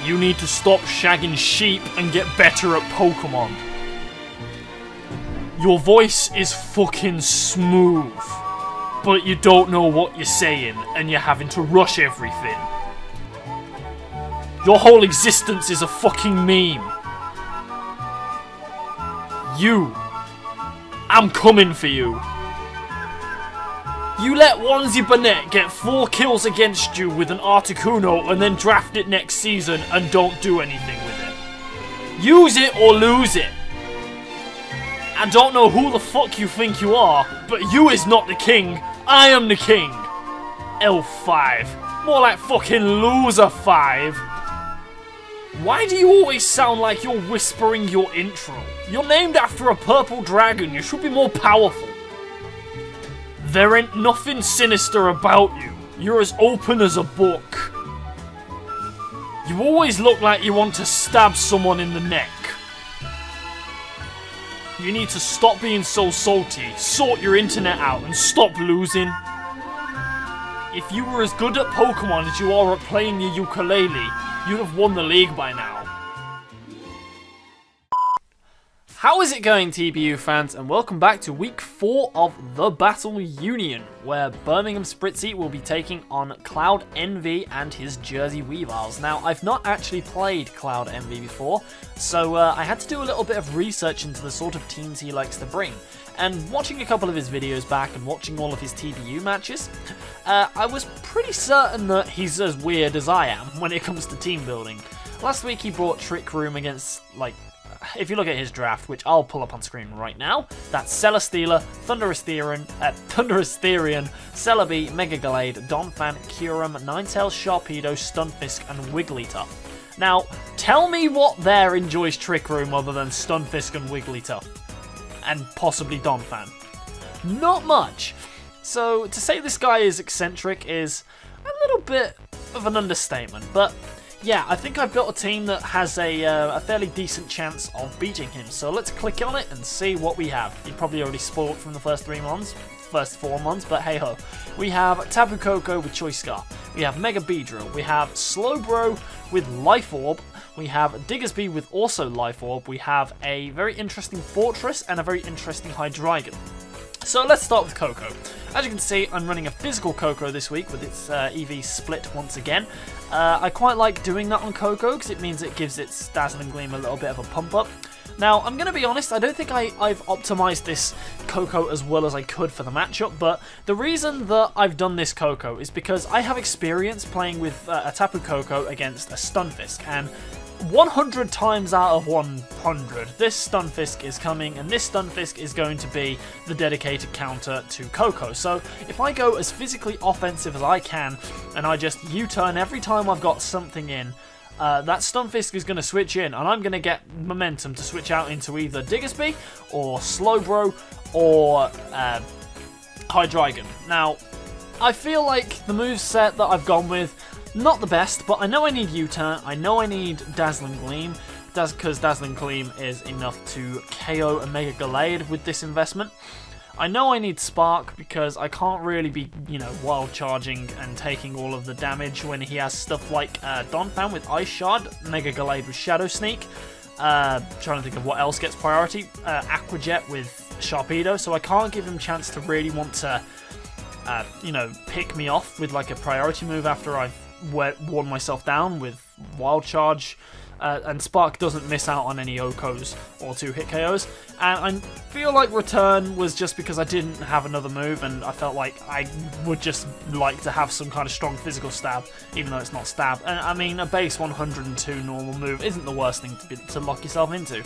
You need to stop shagging sheep and get better at Pokemon. Your voice is fucking smooth, but you don't know what you're saying and you're having to rush everything. Your whole existence is a fucking meme. I'm coming for you. You let Onesie Burnett get 4 kills against you with an Articuno and then draft it next season and don't do anything with it. Use it or lose it. I don't know who the fuck you think you are, but you is not the king. I am the king. L5. More like fucking loser 5. Why do you always sound like you're whispering your intro? You're named after a purple dragon. You should be more powerful. There ain't nothing sinister about you. You're as open as a book. You always look like you want to stab someone in the neck. You need to stop being so salty, sort your internet out, and stop losing. If you were as good at Pokemon as you are at playing your ukulele, you'd have won the league by now. How is it going, TBU fans, and welcome back to week 4 of the Battle Union, where Birmingham Spritzee will be taking on Cloud Envy and his Jersey Weaviles. Now, I've not actually played Cloud Envy before, so I had to do a little bit of research into the sort of teams he likes to bring. And watching a couple of his videos back and watching all of his TBU matches, I was pretty certain that he's as weird as I am when it comes to team building. Last week he brought Trick Room against, like, if you look at his draft, which I'll pull up on screen right now, that's Celesteela, Thundurus Therian, Celebi, Mega Gallade, Donphan, Kyurem, Ninetales, Sharpedo, Stunfisk, and Wigglytuff. Now, tell me what there enjoys Trick Room other than Stunfisk and Wigglytuff. And possibly Donphan. Not much. So, to say this guy is eccentric is a little bit of an understatement, but yeah, I think I've built a team that has a fairly decent chance of beating him. So let's click on it and see what we have. You probably already spoiled from the first 4 months, but hey ho. We have Tapu Koko with Choice Scarf. We have Mega Beedrill. We have Slowbro with Life Orb. We have Diggersby with also Life Orb. We have a very interesting Fortress and a very interesting Hydreigon. So let's start with Koko. As you can see, I'm running a physical Koko this week with its EV split once again. I quite like doing that on Koko because it means it gives its Dazzling Gleam a little bit of a pump up. Now, I'm going to be honest, I don't think I've optimized this Koko as well as I could for the matchup, but the reason that I've done this Koko is because I have experience playing with a Tapu Koko against a Stunfisk, and 100 times out of 100, this Stunfisk is coming, and this Stunfisk is going to be the dedicated counter to Koko. So if I go as physically offensive as I can, and I just U-turn every time I've got something in, that Stunfisk is going to switch in, and I'm going to get momentum to switch out into either Diggersby, or Slowbro, or Hydreigon. Now, I feel like the moveset that I've gone with, not the best, but I know I need U-turn, I know I need Dazzling Gleam, because Dazzling Gleam is enough to KO a Mega Gallade with this investment. I know I need Spark, because I can't really be, you know, wild charging and taking all of the damage when he has stuff like Donphan with Ice Shard, Mega Gallade with Shadow Sneak, trying to think of what else gets priority, Aqua Jet with Sharpedo, so I can't give him a chance to really want to, you know, pick me off with like a priority move after I've worn myself down with Wild Charge, and Spark doesn't miss out on any OKOs or 2-hit KOs, and I feel like Return was just because I didn't have another move, and I felt like I would just like to have some kind of strong physical stab, even though it's not stab. And I mean, a base 102 normal move isn't the worst thing to lock yourself into.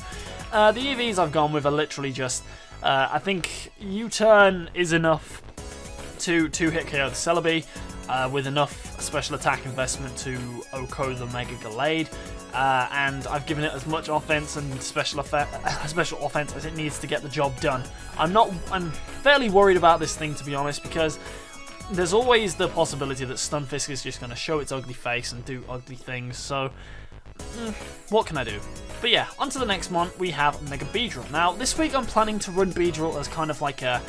The EVs I've gone with are literally just, I think U-turn is enough to 2-hit KO the Celebi, with enough special attack investment to OHKO the Mega Gallade, and I've given it as much offense and special offense as it needs to get the job done. I'm fairly worried about this thing, to be honest, because there's always the possibility that Stunfisk is just going to show its ugly face and do ugly things, so what can I do? But yeah, on to the next one, we have Mega Beedrill. Now, this week I'm planning to run Beedrill as kind of like a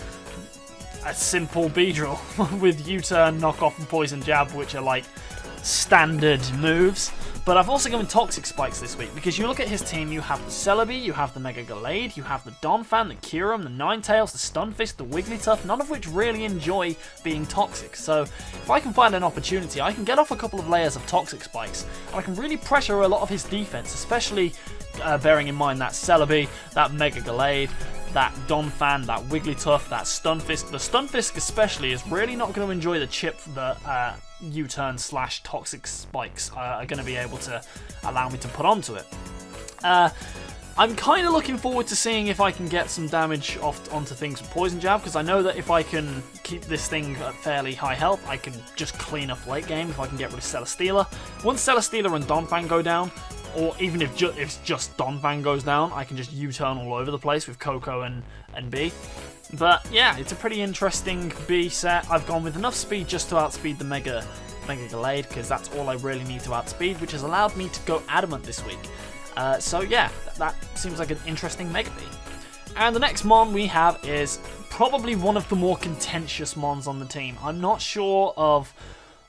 simple Beedrill with U-turn, knockoff, and poison jab, which are like standard moves. But I've also given Toxic Spikes this week, because you look at his team, you have the Celebi, you have the Mega Gallade, you have the Donphan, the Kyurem, the Ninetales, the Stunfisk, the Wigglytuff, none of which really enjoy being toxic. So if I can find an opportunity, I can get off a couple of layers of Toxic Spikes, and I can really pressure a lot of his defense, especially bearing in mind that Celebi, that Mega Gallade, that Donphan, that Wigglytuff, that Stunfisk. The Stunfisk especially is really not going to enjoy the chip that U-turn / Toxic Spikes are going to be able to allow me to put onto it. I'm kind of looking forward to seeing if I can get some damage onto things with Poison Jab, because I know that if I can keep this thing at fairly high health, I can just clean up late game if I can get rid of Celesteela. Once Celesteela and Donphan go down, or even if just Donphan goes down, I can just U-turn all over the place with Coco and B. But yeah, it's a pretty interesting B set. I've gone with enough speed just to outspeed the Mega Gallade, because that's all I really need to outspeed, which has allowed me to go Adamant this week. So yeah, that seems like an interesting Mega B. And the next Mon we have is probably one of the more contentious Mons on the team. I'm not sure of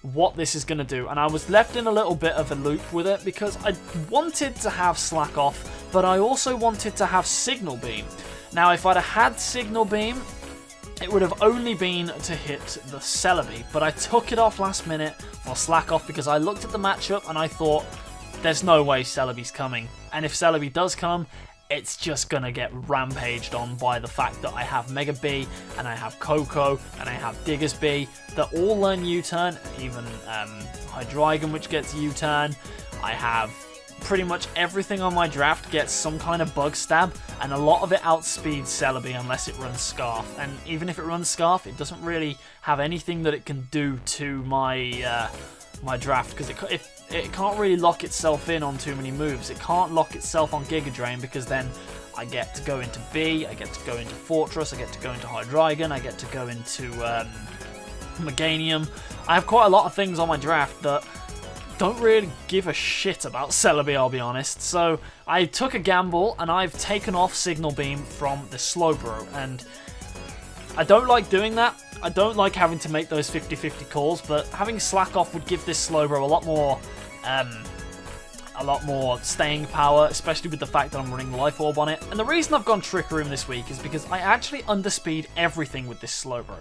what this is going to do, and I was left in a little bit of a loop with it because I wanted to have Slack Off, but I also wanted to have Signal Beam. Now, if I'd have had Signal Beam, it would have only been to hit the Celebi, but I took it off last minute for Slack Off because I looked at the matchup and I thought, there's no way Celebi's coming, and if Celebi does come, it's just going to get rampaged on by the fact that I have Mega B, and I have Coco, and I have Diggersby that all learn U-turn, even Hydreigon, which gets U-turn. I have pretty much everything on my draft gets some kind of Bug Stab, and a lot of it outspeeds Celebi unless it runs Scarf. And even if it runs Scarf, it doesn't really have anything that it can do to my my draft, because it can't really lock itself in on too many moves. It can't lock itself on Giga Drain, because then I get to go into B, I get to go into Fortress, I get to go into Hydreigon, I get to go into Meganium. I have quite a lot of things on my draft that don't really give a shit about Celebi, I'll be honest. So I took a gamble and I've taken off Signal Beam from the Slowbro, and I don't like doing that. I don't like having to make those 50-50 calls, but having Slack Off would give this Slowbro a lot more staying power, especially with the fact that I'm running Life Orb on it. And the reason I've gone Trick Room this week is because I actually underspeed everything with this Slowbro.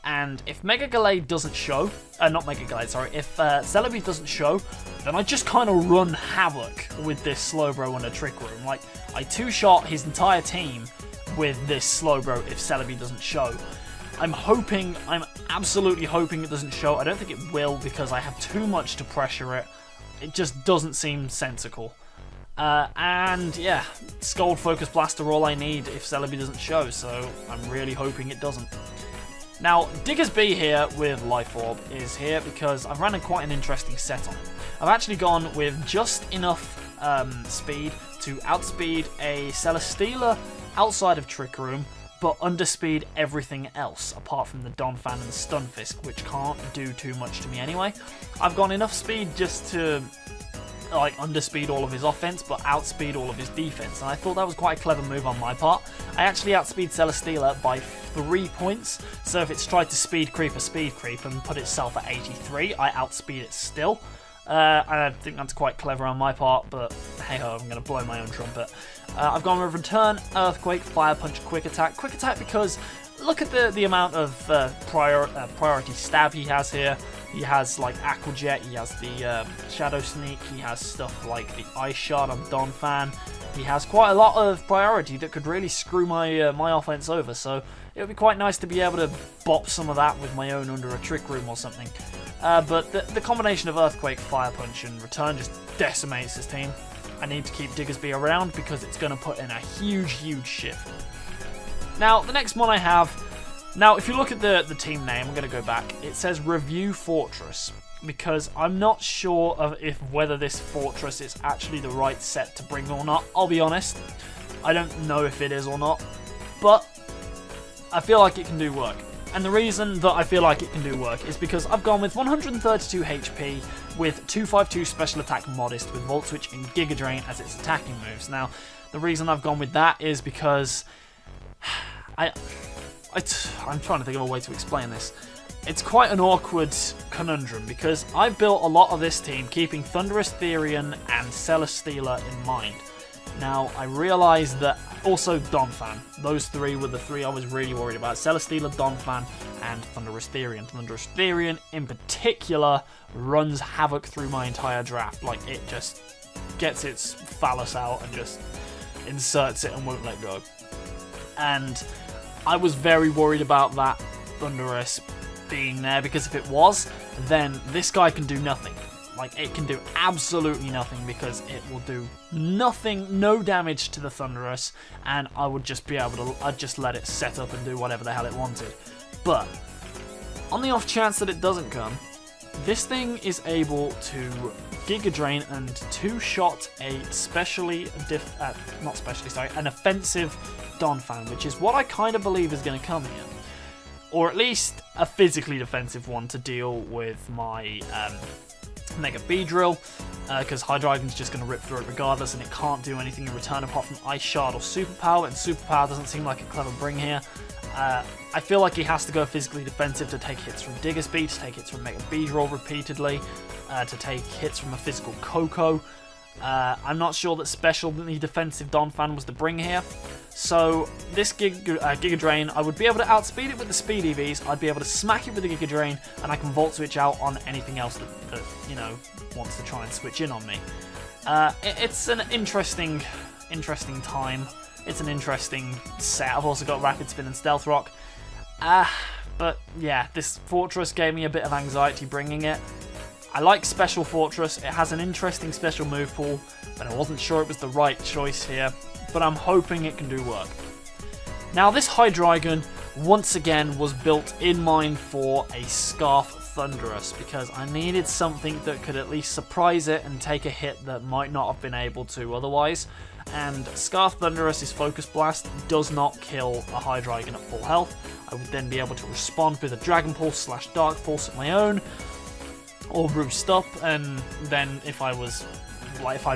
And if Mega Gallade doesn't show, not Mega Gallade, sorry, if Celebi doesn't show, then I just kind of run havoc with this Slowbro on a Trick Room. Like, I two-shot his entire team with this Slowbro if Celebi doesn't show. I'm absolutely hoping it doesn't show. I don't think it will, because I have too much to pressure it. It just doesn't seem sensical. And yeah, Scald Focus Blast are all I need if Celebi doesn't show, so I'm really hoping it doesn't. Now, Diggersby here with Life Orb is here because I've ran quite an interesting set on it. I've actually gone with just enough speed to outspeed a Celesteela outside of Trick Room, but underspeed everything else, apart from the Donphan and the Stunfisk, which can't do too much to me anyway. I've got enough speed just to like underspeed all of his offense, but outspeed all of his defense, and I thought that was quite a clever move on my part. I actually outspeed Celesteela by 3 points, so if it's tried to speed creep and put itself at 83, I outspeed it still. I think that's quite clever on my part, but hey-ho, I'm going to blow my own trumpet. I've gone with Return, Earthquake, Fire Punch, Quick Attack. Quick Attack because look at the amount of priority stab he has here. He has like Aqua Jet, he has the Shadow Sneak, he has stuff like the Ice Shot on Donphan. He has quite a lot of priority that could really screw my my offense over, so it would be quite nice to be able to bop some of that with my own under a Trick Room or something. But the combination of Earthquake, Fire Punch and Return just decimates his team. I need to keep Diggersby around because it's going to put in a huge shift. Now, the next one I have... Now, if you look at the team name, I'm going to go back. It says Review Fortress, because I'm not sure of whether this Fortress is actually the right set to bring or not. I'll be honest. I don't know if it is or not, but I feel like it can do work. And the reason that I feel like it can do work is because I've gone with 132 HP with 252 special attack modest with Volt Switch and Giga Drain as its attacking moves. Now, the reason I've gone with that is because I'm trying to think of a way to explain this. It's quite an awkward conundrum because I built a lot of this team keeping Thundurus, Therian and Celesteela in mind. Now, I realised that also Donphan. Those three were the three I was really worried about. Celesteela, Donphan, and Thundurus Therian. Thundurus Therian, in particular, runs havoc through my entire draft. Like, it just gets its phallus out and just inserts it and won't let go. And I was very worried about that Thundurus being there, because if it was, then this guy can do nothing. Like, it can do absolutely nothing because it will do nothing, no damage to the Thundurus, and I would just be able to, I'd just let it set up and do whatever the hell it wanted. But, on the off chance that it doesn't come, this thing is able to Giga Drain and two-shot a an offensive Donphan, which is what I kind of believe is going to come here. Or at least a physically defensive one to deal with my Mega Beedrill, because Hydreigon's just going to rip through it regardless, and it can't do anything in return apart from Ice Shard or Superpower, and Superpower doesn't seem like a clever bring here. I feel like he has to go physically defensive to take hits from Diggersby, to take hits from Mega Beedrill repeatedly, to take hits from a physical Koko. I'm not sure that specially defensive Donphan was the bring here. So this Giga Drain, I would be able to outspeed it with the Speed EVs, I'd be able to smack it with the Giga Drain, and I can Volt Switch out on anything else that you know, wants to try and switch in on me. It's an interesting time. It's an interesting set. I've also got Rapid Spin and Stealth Rock. But yeah, this Fortress gave me a bit of anxiety bringing it. I like Special Fortress, it has an interesting special move pool, but I wasn't sure it was the right choice here, but I'm hoping it can do work. Now this Hydreigon, once again, was built in mind for a Scarf Thundurus, because I needed something that could at least surprise it and take a hit that might not have been able to otherwise, and Scarf Thundurus' Focus Blast does not kill a Hydreigon at full health. I would then be able to respond with a Dragon Pulse / Dark Pulse of my own, or Roost Up, and then if I'd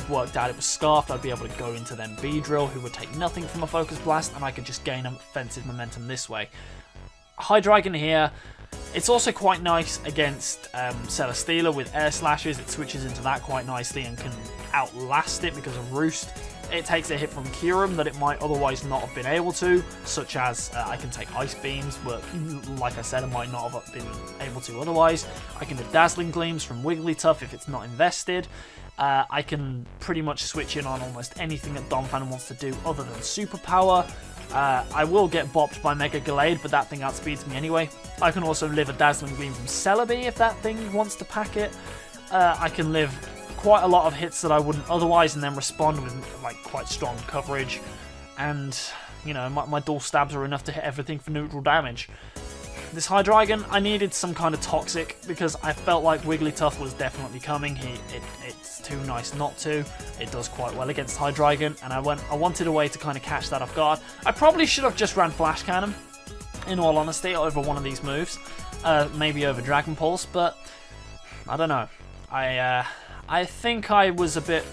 worked out it was Scarfed, I'd be able to go into then Beedrill, who would take nothing from a Focus Blast, and I could just gain offensive momentum this way. Hydreigon here, it's also quite nice against Celesteela with Air Slashes. It switches into that quite nicely and can outlast it because of Roost. It takes a hit from Kyurem that it might otherwise not have been able to, such as I can take Ice Beams, but like I said, I might not have been able to otherwise. I can do Dazzling Gleams from Wigglytuff if it's not invested. I can pretty much switch in on almost anything that Donphan wants to do other than Superpower. I will get bopped by Mega Gallade, but that thing outspeeds me anyway. I can also live a Dazzling Gleam from Celebi if that thing wants to pack it. I can live quite a lot of hits that I wouldn't otherwise, and then respond with like quite strong coverage, and you know, my dual stabs are enough to hit everything for neutral damage. This Hydreigon, I needed some kind of toxic because I felt like Wigglytuff was definitely coming. It's too nice not to. It does quite well against Hydreigon, and I wanted a way to kind of catch that off guard. I probably should have just ran Flash Cannon, in all honesty, over one of these moves, maybe over Dragon Pulse, but I don't know. I think I was a bit,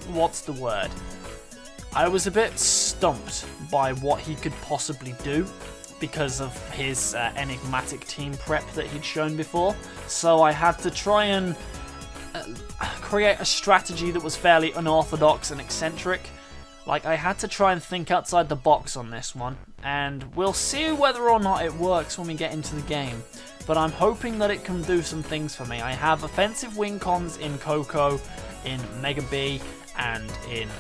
what's the word? I was a bit stumped by what he could possibly do because of his enigmatic team prep that he'd shown before. So I had to try and create a strategy that was fairly unorthodox and eccentric. Like, I had to try and think outside the box on this one, and we'll see whether or not it works when we get into the game. But I'm hoping that it can do some things for me. I have offensive wing cons in Koko, in Mega B, and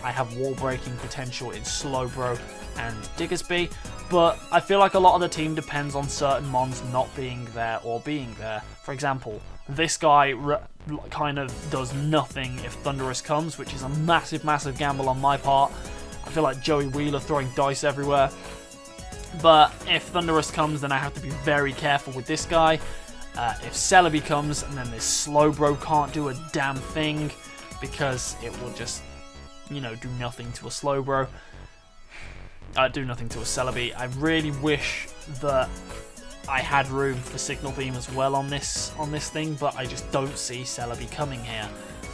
I have wall breaking potential in Slowbro and Diggersby, but I feel like a lot of the team depends on certain mons not being there or being there. For example, this guy kind of does nothing if Thundurus comes, which is a massive, massive gamble on my part. I feel like Joey Wheeler throwing dice everywhere. But if Thundurus comes, then I have to be very careful with this guy. If Celebi comes, and then this Slowbro can't do a damn thing because it will just, you know, do nothing to a Slowbro. Do nothing to a Celebi. I really wish that I had room for Signal Beam as well on this thing, but I just don't see Celebi coming here.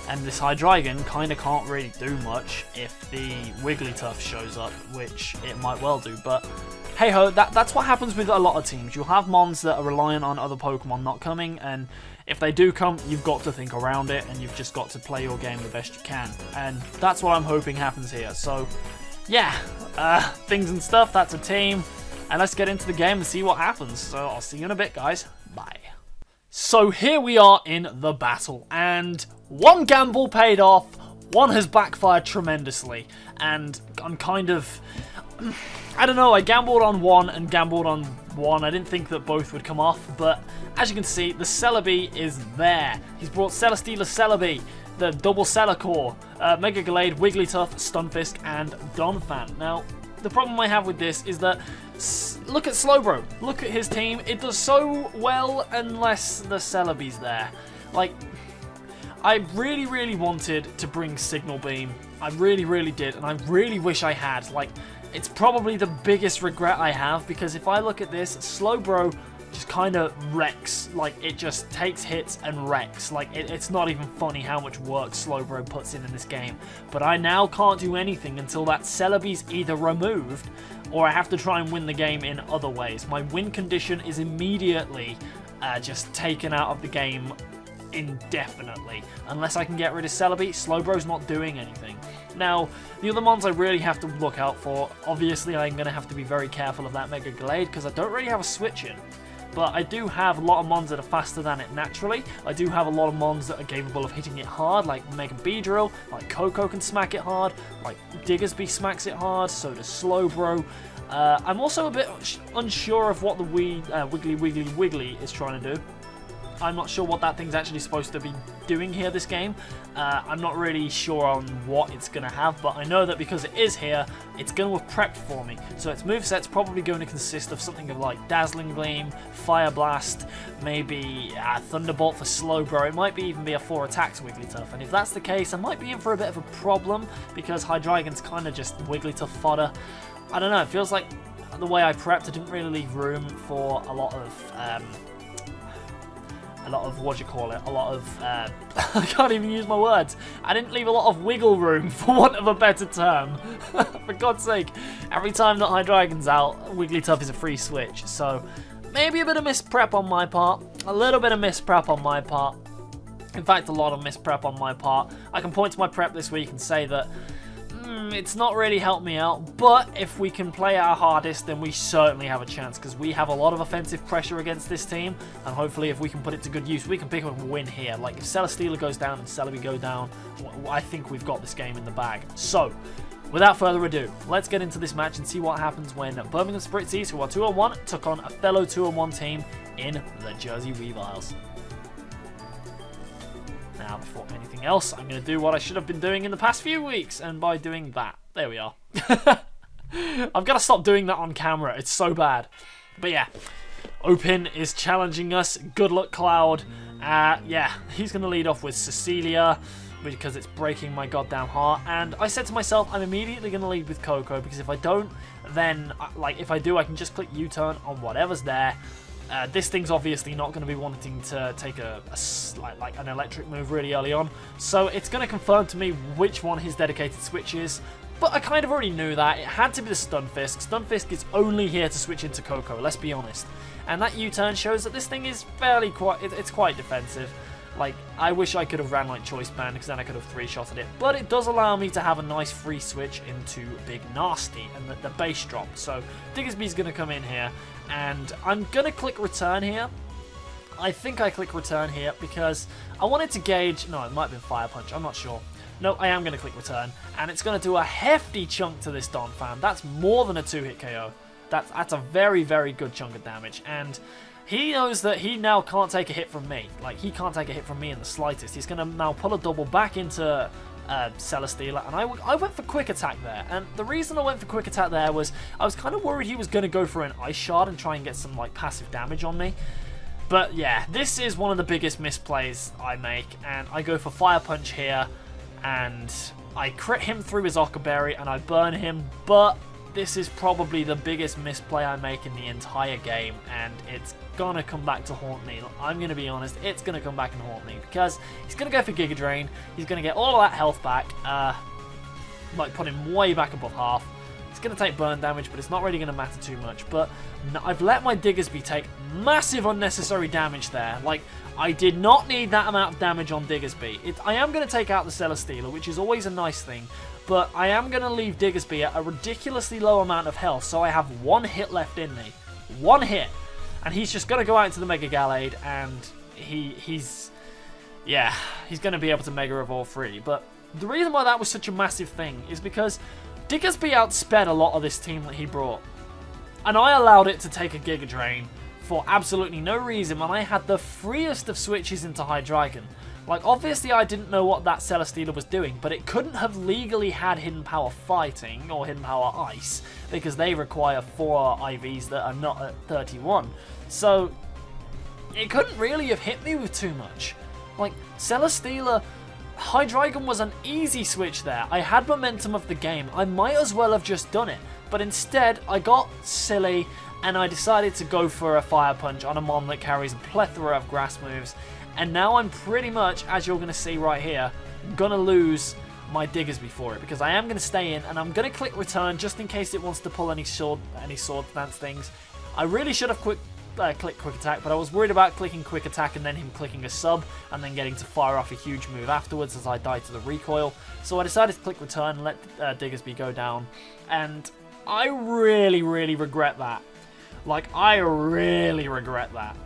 And this Hydreigon kind of can't really do much if the Wigglytuff shows up, which it might well do, but hey ho, that's what happens with a lot of teams. You'll have mons that are reliant on other Pokemon not coming, and if they do come, you've got to think around it, and you've just got to play your game the best you can. And that's what I'm hoping happens here. So, yeah, things and stuff, that's a team. And let's get into the game and see what happens. So, I'll see you in a bit, guys. Bye. So, here we are in the battle, and one gamble paid off, one has backfired tremendously, and I'm kind of... I don't know, I gambled on one and gambled on one. I didn't think that both would come off, but as you can see, the Celebi is there. He's brought Celesteela Celebi, the double Celicore, Mega Gallade, Wigglytuff, Stunfisk, and Donphan. Now, the problem I have with this is that, look at Slowbro, look at his team. It does so well unless the Celebi's there. Like, I really wanted to bring Signal Beam. I really did, and I really wish I had. Like, it's probably the biggest regret I have, because if I look at this, Slowbro just kind of wrecks. Like, it just takes hits and wrecks. Like, it's not even funny how much work Slowbro puts in this game. But I now can't do anything until that Celebi's either removed, or I have to try and win the game in other ways. My win condition is immediately just taken out of the game indefinitely. Unless I can get rid of Celebi, Slowbro's not doing anything. Now, the other mons I really have to look out for, obviously I'm going to have to be very careful of that Mega Gallade, because I don't really have a switch in. But I do have a lot of mons that are faster than it naturally. I do have a lot of mons that are capable of hitting it hard, like Mega Beedrill, like Coco can smack it hard, like Diggersby smacks it hard, so does Slowbro. I'm also a bit unsure of what the Wiggly is trying to do. I'm not sure what that thing's actually supposed to be doing here this game. I'm not really sure on what it's going to have, but I know that because it is here, it's going to have prepped for me. So its moveset's probably going to consist of something of like Dazzling Gleam, Fire Blast, maybe Thunderbolt for Slowbro. It might even be a 4 attacks Wigglytuff, and if that's the case, I might be in for a bit of a problem, because Hydreigon's kind of just Wigglytuff fodder. I don't know, it feels like the way I prepped, I didn't really leave room for a lot of what do you call it, a lot of, I can't even use my words. I didn't leave a lot of wiggle room, for want of a better term. For God's sake, every time that Hydreigon's out, Wigglytuff is a free switch. So, maybe a bit of misprep on my part, a little bit of misprep on my part. In fact, a lot of misprep on my part. I can point to my prep this week and say that it's not really helped me out, but if we can play our hardest, then we certainly have a chance, because we have a lot of offensive pressure against this team, and hopefully if we can put it to good use, we can pick up a win here. Like, if Celesteela goes down and Celebi go down, I think we've got this game in the bag. So, without further ado, let's get into this match and see what happens when Birmingham Spritzees, who are 2-on-1, took on a fellow 2-on-1 team in the Jersey Weaviles. Now, before anything else, I'm going to do what I should have been doing in the past few weeks, and by doing that, there we are. I've got to stop doing that on camera, it's so bad. But yeah, Opin is challenging us. Good luck, Cloud. Yeah, he's going to lead off with Cecilia, because it's breaking my goddamn heart. And I said to myself, I'm immediately going to lead with Coco, because if I don't, then, like, if I do, I can just click U-turn on whatever's there. This thing's obviously not going to be wanting to take like an electric move really early on, so it's going to confirm to me which one his dedicated switch is, but I kind of already knew that. It had to be the Stunfisk. Stunfisk is only here to switch into Coco, let's be honest. And that U-turn shows that this thing is it's quite defensive. Like, I wish I could have ran like Choice Band, because then I could have 3-shotted it, but it does allow me to have a nice free switch into Big Nasty and the base drop. So Diggersby's going to come in here, and I'm going to click return here. I think I click return here because I wanted to gauge, no, it might have been Fire Punch, I'm not sure. No, I am going to click return, and it's going to do a hefty chunk to this Donphan. That's more than a 2-hit KO. That's a very good chunk of damage, and he knows that he now can't take a hit from me. Like, he can't take a hit from me in the slightest. He's going to now pull a double back into Celesteela, and I went for quick attack there. And the reason I went for quick attack there was I was kind of worried he was going to go for an Ice Shard and try and get some like passive damage on me. But yeah, this is one of the biggest misplays I make, and I go for Fire Punch here, and I crit him through his Ockerberry, and I burn him, but this is probably the biggest misplay I make in the entire game, and it's gonna come back to haunt me. I'm gonna be honest, it's gonna come back and haunt me, because he's gonna go for Giga Drain, he's gonna get all of that health back, like put him way back above half. It's going to take burn damage, but it's not really going to matter too much. But I've let my Diggersby take massive unnecessary damage there. Like, I did not need that amount of damage on Diggersby. I am going to take out the Celesteela, which is always a nice thing. But I am going to leave Diggersby at a ridiculously low amount of health. So I have one hit left in me. One hit. And he's just going to go out into the Mega Gallade. And he's going to be able to Mega Evolve free. But the reason why that was such a massive thing is because Diggersby outsped a lot of this team that he brought. And I allowed it to take a Giga Drain for absolutely no reason when I had the freest of switches into Hydreigon. Like, obviously I didn't know what that Celesteela was doing, but it couldn't have legally had Hidden Power Fighting or Hidden Power Ice, because they require 4 IVs that are not at 31. So, it couldn't really have hit me with too much. Like, Celesteela... Hydreigon was an easy switch there. I had momentum of the game. I might as well have just done it. But instead, I got silly and I decided to go for a Fire Punch on a Mon that carries a plethora of grass moves. And now I'm pretty much, as you're going to see right here, going to lose my Diggersby for it. Because I am going to stay in and I'm going to click return just in case it wants to pull any sword stance things. I really should have clicked quick attack, but I was worried about clicking quick attack and then him clicking a sub and then getting to fire off a huge move afterwards as I died to the recoil. So I decided to click return and let Diggersby go down, and I really regret that. Like, I really regret that.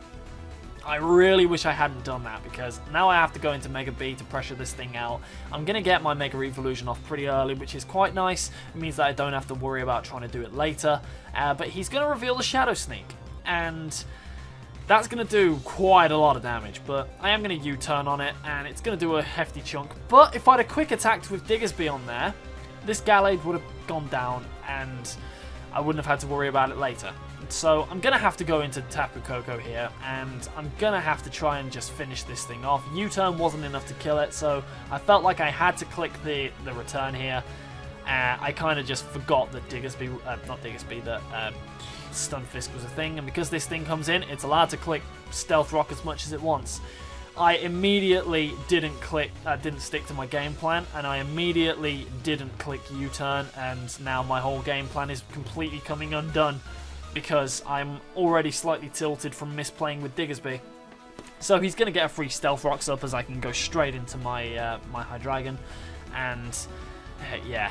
I really wish I hadn't done that, because now I have to go into Mega B to pressure this thing out. I'm going to get my Mega Evolution off pretty early, which is quite nice. It means that I don't have to worry about trying to do it later. But he's going to reveal the Shadow Sneak. And that's going to do quite a lot of damage, but I am going to U-turn on it, and it's going to do a hefty chunk. But if I'd have quick attacked with Diggersby on there, this Gallade would have gone down, and I wouldn't have had to worry about it later. So I'm going to have to go into Tapu Koko here, and I'm going to have to try and just finish this thing off. U-turn wasn't enough to kill it, so I felt like I had to click the return here. I kind of just forgot that that Stunfisk was a thing, and because this thing comes in, it's allowed to click Stealth Rock as much as it wants. I immediately didn't stick to my game plan, and I immediately didn't click U-turn, and now my whole game plan is completely coming undone because I'm already slightly tilted from misplaying with Diggersby. So he's going to get a free Stealth Rocks up as I can go straight into my my Hydreigon, and yeah,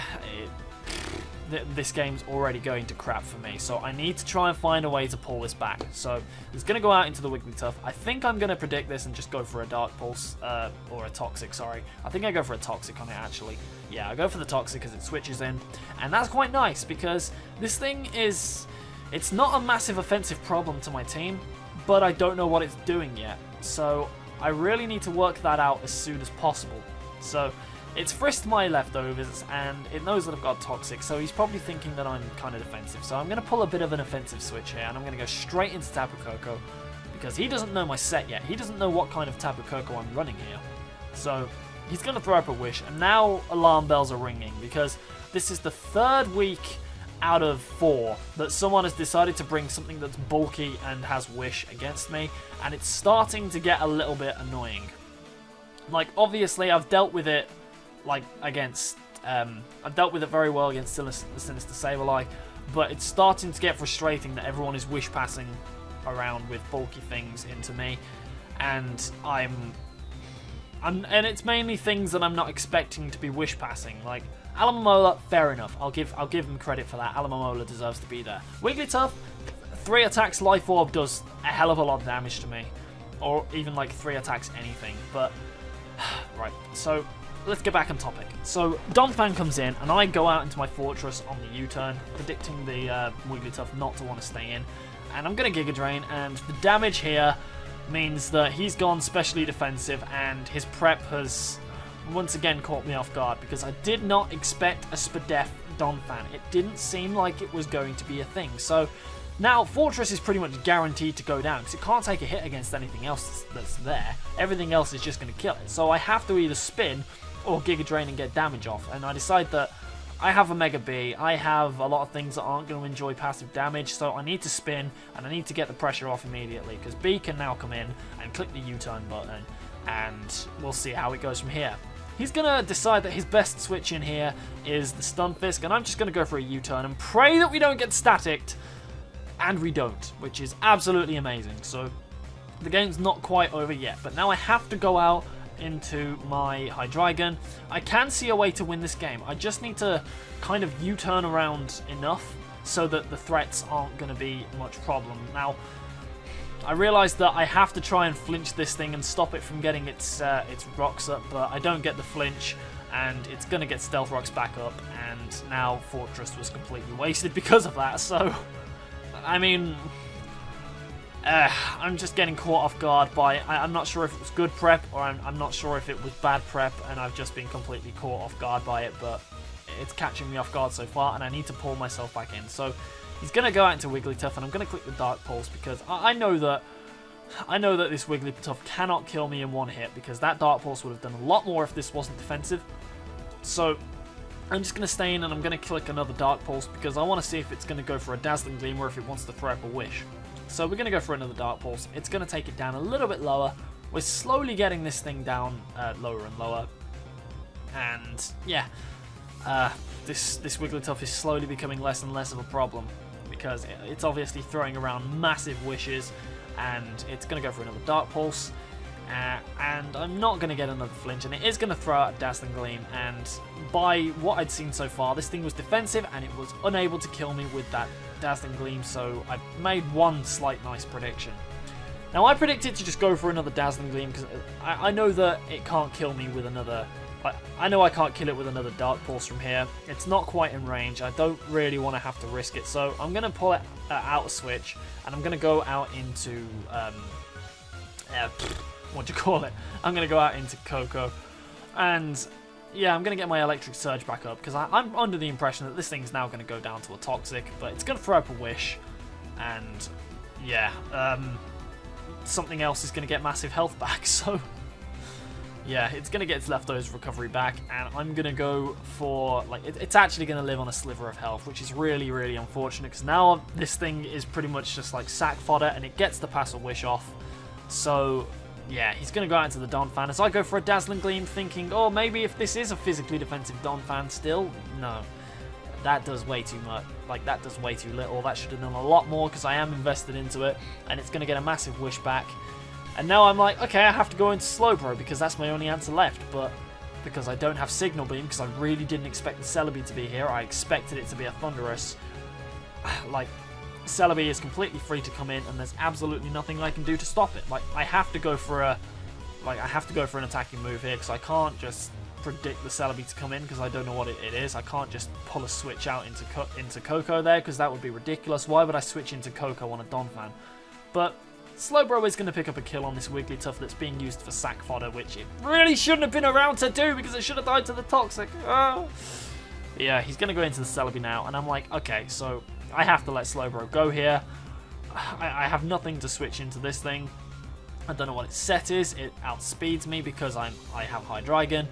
this game's already going to crap for me, so I need to try and find a way to pull this back. So he's going to go out into the Wigglytuff. I think I'm going to predict this and just go for a Dark Pulse, or a Toxic, sorry. I think I go for a Toxic on it, actually. Yeah, I go for the Toxic because it switches in, and that's quite nice because this thing is... It's not a massive offensive problem to my team, but I don't know what it's doing yet, so I really need to work that out as soon as possible. So... It's frisked my leftovers, and it knows that I've got Toxic, so he's probably thinking that I'm kind of defensive. So I'm going to pull a bit of an offensive switch here, and I'm going to go straight into Tapu Koko, because he doesn't know my set yet. He doesn't know what kind of Tapu Koko I'm running here. So he's going to throw up a Wish, and now alarm bells are ringing, because this is the 3rd week out of 4 that someone has decided to bring something that's bulky and has Wish against me, and it's starting to get a little bit annoying. Like, obviously, I've dealt with it against, I've dealt with it very well against the Sinister Sableye, but it's starting to get frustrating that everyone is wish passing around with bulky things into me, and and it's mainly things that I'm not expecting to be wish passing. Like Alamomola, fair enough. I'll give him credit for that. Alamomola deserves to be there. Wigglytuff, 3 attacks Life Orb does a hell of a lot of damage to me, or even like 3 attacks anything. But right, so. Let's get back on topic. So, Donphan comes in, and I go out into my fortress on the U-turn, predicting the Wigglytuff not to want to stay in. And I'm going to Giga Drain, and the damage here means that he's gone specially defensive, and his prep has once again caught me off guard, because I did not expect a Spadef Donphan. It didn't seem like it was going to be a thing. So, now Fortress is pretty much guaranteed to go down, because it can't take a hit against anything else that's there. Everything else is just going to kill it. So I have to either spin or Giga Drain and get damage off, and I decide that I have a Mega Bee, I have a lot of things that aren't going to enjoy passive damage, so I need to spin, and I need to get the pressure off immediately, because B can now come in and click the U-turn button, and we'll see how it goes from here. He's going to decide that his best switch in here is the Stunfisk, and I'm just going to go for a U-turn and pray that we don't get staticked, and we don't, which is absolutely amazing. So the game's not quite over yet, but now I have to go out into my Hydreigon. I can see a way to win this game. I just need to kind of U-turn around enough so that the threats aren't going to be much problem. Now, I realise that I have to try and flinch this thing and stop it from getting its rocks up, but I don't get the flinch, and it's going to get Stealth Rocks back up, and now Fortress was completely wasted because of that, so, I mean, I'm just getting caught off guard by, I'm not sure if it was good prep, or I'm not sure if it was bad prep, and I've just been completely caught off guard by it, but it's catching me off guard so far, and I need to pull myself back in. So he's going to go out into Wigglytuff, and I'm going to click the Dark Pulse, because I know that this Wigglytuff cannot kill me in one hit, because that Dark Pulse would have done a lot more if this wasn't defensive. So I'm just going to stay in, and I'm going to click another Dark Pulse, because I want to see if it's going to go for a Dazzling Gleam, or if it wants to throw up a Wish. So we're going to go for another Dark Pulse. It's going to take it down a little bit lower. We're slowly getting this thing down lower and lower. And yeah, this Wigglytuff is slowly becoming less and less of a problem, because it's obviously throwing around massive wishes, and it's going to go for another Dark Pulse. And I'm not going to get another flinch, and it is going to throw out a Dazzling Gleam, and by what I'd seen so far, this thing was defensive, and it was unable to kill me with that Dazzling Gleam, so I've made one slight nice prediction. Now, I predicted to just go for another Dazzling Gleam, because I know that it can't kill me with another... I know I can't kill it with another Dark Pulse from here. It's not quite in range. I don't really want to have to risk it, so I'm going to pull it out a switch, and I'm going to go out into... what do you call it? I'm going to go out into Coco, and yeah, I'm going to get my Electric Surge back up, because I'm under the impression that this thing's now going to go down to a Toxic, but it's going to throw up a Wish, and yeah, something else is going to get massive health back, so yeah, it's going to get its Leftovers recovery back, and I'm going to go for, like, it's actually going to live on a sliver of health, which is really, really unfortunate, because now this thing is pretty much just like sack fodder, and it gets the Pass a Wish off, so... yeah, he's going to go out into the Donphan as I go for a Dazzling Gleam, thinking, oh, maybe if this is a physically defensive Donphan still. No, that does way too much. Like, that does way too little. That should have done a lot more, because I am invested into it, and it's going to get a massive Wish back. And now I'm like, okay, I have to go into Slowbro, because that's my only answer left. But because I don't have Signal Beam, because I really didn't expect the Celebi to be here, I expected it to be a Thunderous. Like... Celebi is completely free to come in, and there's absolutely nothing I can do to stop it. Like, I have to go for an attacking move here, because I can't just predict the Celebi to come in, because I don't know what it is. I can't just pull a switch out into Coco there, because that would be ridiculous. Why would I switch into Coco on a Donphan? But Slowbro is going to pick up a kill on this Wigglytuff that's being used for sack fodder, which it really shouldn't have been around to do, because it should have died to the Toxic. Oh. Yeah, he's going to go into the Celebi now, and I'm like, okay, so... I have to let Slowbro go here. I have nothing to switch into this thing. I don't know what its set is. It outspeeds me because I have Hydreigon,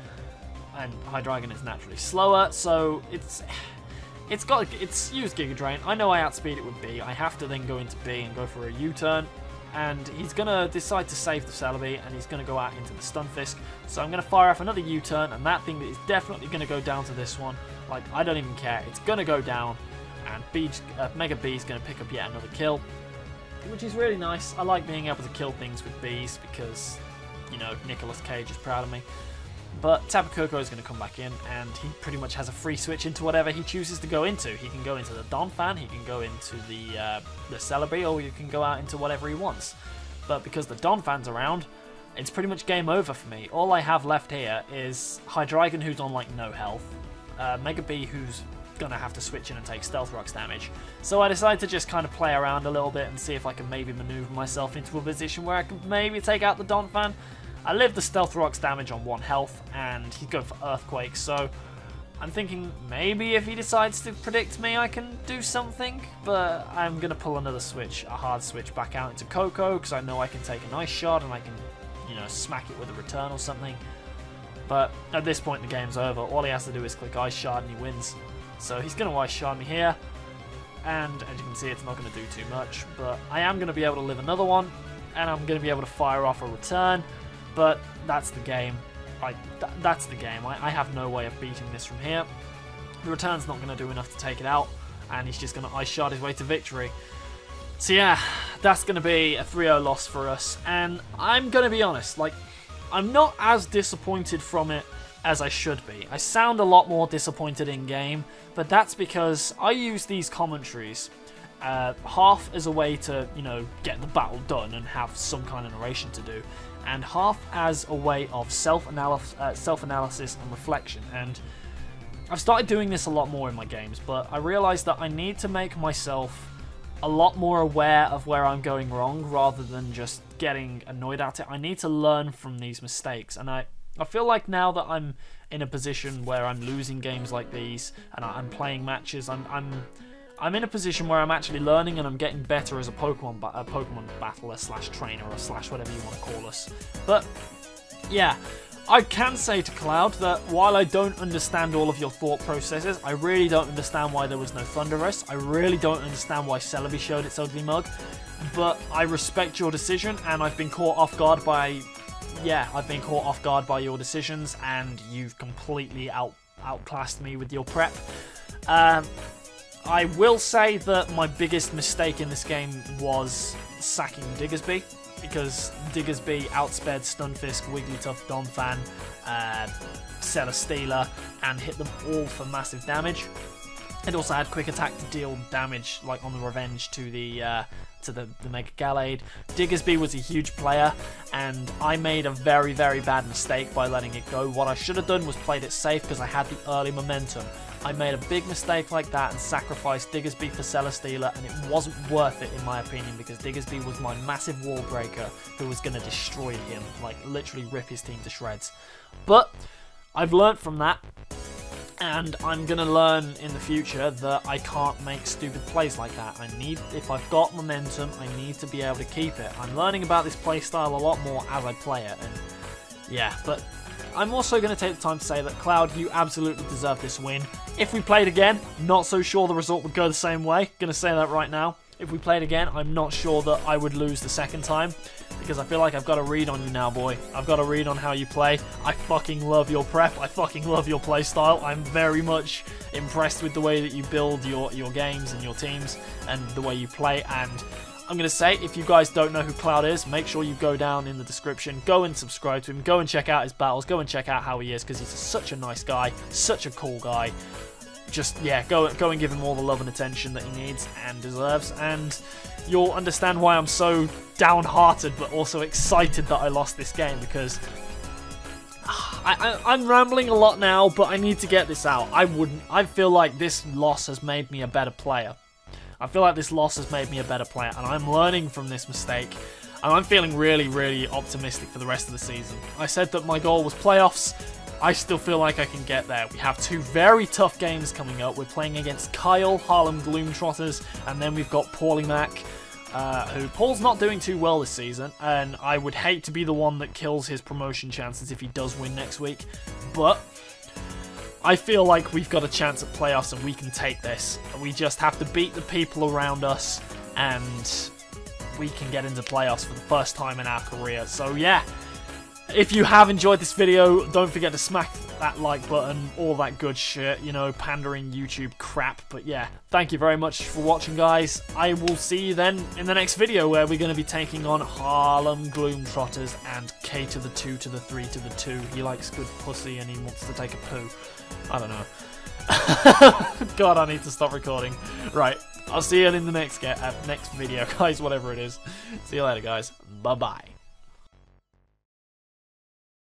and Hydreigon is naturally slower, so it's used Giga Drain. I know I outspeed it with B. I have to then go into B and go for a U-turn, and he's gonna decide to save the Celebi, and he's gonna go out into the Stunfisk. So I'm gonna fire off another U-turn, and that thing is definitely gonna go down to this one. Like, I don't even care. It's gonna go down. And Mega B is going to pick up yet another kill, which is really nice. I like being able to kill things with bees because, you know, Nicolas Cage is proud of me. But Tapu Koko is going to come back in, and he pretty much has a free switch into whatever he chooses to go into. He can go into the Donphan, he can go into the Celebi, or you can go out into whatever he wants. But because the Donphan's around, it's pretty much game over for me. All I have left here is Hydreigon, who's on like no health, Mega B, who's gonna have to switch in and take Stealth Rocks damage. So I decided to just kind of play around a little bit and see if I can maybe maneuver myself into a position where I can maybe take out the Donphan. I lived the Stealth Rocks damage on 1 health, and he's going for Earthquake, so I'm thinking maybe if he decides to predict me I can do something, but I'm gonna pull another switch, a hard switch back out into Coco, because I know I can take an Ice Shard and I can, you know, smack it with a Return or something. But at this point the game's over. All he has to do is click Ice Shard and he wins. So he's going to ice shard me here. And as you can see, it's not going to do too much. But I am going to be able to live another one. And I'm going to be able to fire off a return. But that's the game. That's the game. I have no way of beating this from here. The return's not going to do enough to take it out. And he's just going to ice shard his way to victory. So yeah, that's going to be a 3-0 loss for us. And I'm going to be honest, like, I'm not as disappointed from it as I should be. I sound a lot more disappointed in game, but that's because I use these commentaries half as a way to, you know, get the battle done and have some kind of narration to do, and half as a way of self-analysis and reflection. And I've started doing this a lot more in my games, but I realised that I need to make myself a lot more aware of where I'm going wrong rather than just getting annoyed at it. I need to learn from these mistakes, and I feel like now that I'm in a position where I'm losing games like these and I'm playing matches, I'm in a position where I'm actually learning and I'm getting better as a Pokemon battler slash trainer or slash whatever you want to call us. But yeah, I can say to Cloud that while I don't understand all of your thought processes, I really don't understand why there was no Thunderous. I really don't understand why Celebi showed its ugly mug. But I respect your decision, and I've been caught off guard by... Yeah, I've been caught off guard by your decisions, and you've completely outclassed me with your prep. I will say that my biggest mistake in this game was sacking Diggersby, because Diggersby outsped Stunfisk, Wigglytuff, Donphan, Celesteela, and hit them all for massive damage. It also had quick attack to deal damage, like on the revenge to the Mega Gallade. Diggersby was a huge player, and I made a very, very bad mistake by letting it go. What I should have done was played it safe because I had the early momentum. I made a big mistake like that and sacrificed Diggersby for Celesteela, and it wasn't worth it in my opinion, because Diggersby was my massive wall breaker who was going to destroy him, like literally rip his team to shreds. But I've learnt from that, and I'm going to learn in the future that I can't make stupid plays like that. If I've got momentum, I need to be able to keep it. I'm learning about this playstyle a lot more as I play it, and yeah, but I'm also going to take the time to say that, Cloud, you absolutely deserve this win. If we played again, not so sure the result would go the same way. Going to say that right now. If we played again, I'm not sure that I would lose the second time, because I feel like I've got a read on you now, boy. I've got a read on how you play. I fucking love your prep. I fucking love your play style. I'm very much impressed with the way that you build your games and your teams and the way you play. And I'm going to say, if you guys don't know who Cloud is, make sure you go down in the description, go and subscribe to him, go and check out his battles, go and check out how he is, because he's such a nice guy, such a cool guy. Just, yeah, go and give him all the love and attention that he needs and deserves, and you'll understand why I'm so downhearted but also excited that I lost this game, because I'm rambling a lot now, but I need to get this out. I feel like this loss has made me a better player. I feel like this loss has made me a better player, and I'm learning from this mistake, and I'm feeling really, really optimistic for the rest of the season. I said that my goal was playoffs. I still feel like I can get there. We have two very tough games coming up. We're playing against Kyle, Harlem Gloomtrotters, and then we've got Paulie who Paul's not doing too well this season, and I would hate to be the one that kills his promotion chances if he does win next week, but I feel like we've got a chance at playoffs and we can take this. We just have to beat the people around us, and we can get into playoffs for the first time in our career. So yeah, if you have enjoyed this video, don't forget to smack that like button, all that good shit, you know, pandering YouTube crap. But yeah, thank you very much for watching, guys. I will see you then in the next video, where we're going to be taking on Harlem Gloomtrotters and K to the 2 to the 3 to the 2. He likes good pussy and he wants to take a poo. I don't know. God, I need to stop recording. Right, I'll see you in the next video, guys, whatever it is. See you later, guys. Bye-bye.